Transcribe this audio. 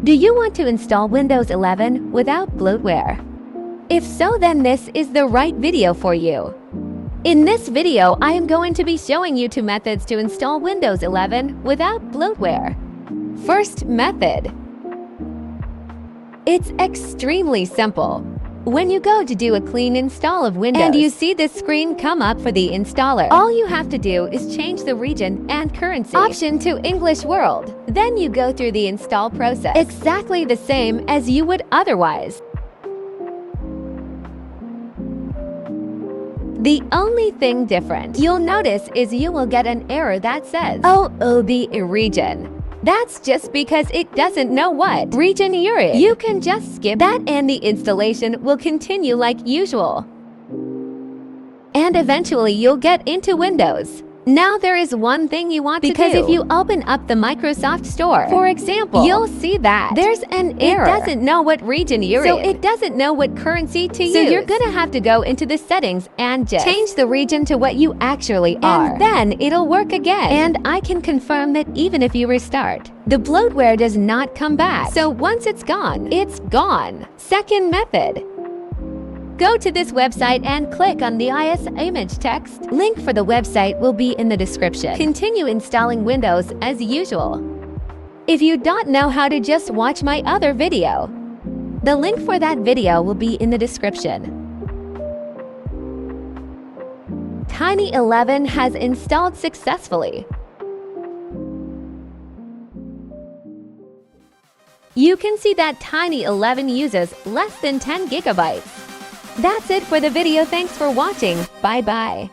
Do you want to install Windows 11 without bloatware? If so, then this is the right video for you. In this video, I am going to be showing you two methods to install Windows 11 without bloatware. First method. It's extremely simple. When you go to do a clean install of Windows and you see this screen come up for the installer, all you have to do is change the region and currency option to English World. Then you go through the install process exactly the same as you would otherwise. The only thing different you'll notice is you will get an error that says OOB region. That's just because it doesn't know what region you're in. You can just skip that and the installation will continue like usual. And eventually you'll get into Windows. Now there is one thing you want to do. Because if you open up the Microsoft Store, for example, you'll see that there's an error. It doesn't know what region you're in. So it doesn't know what currency to use. So you're gonna have to go into the settings and just change the region to what you actually are. And then it'll work again. And I can confirm that even if you restart, the bloatware does not come back. So once it's gone, it's gone. Second method. Go to this website and click on the IS image text. Link for the website will be in the description. Continue installing Windows as usual. If you don't know how to just watch my other video, the link for that video will be in the description. Tiny 11 has installed successfully. You can see that Tiny 11 uses less than 10 gigabytes. That's it for the video. Thanks for watching. Bye-bye.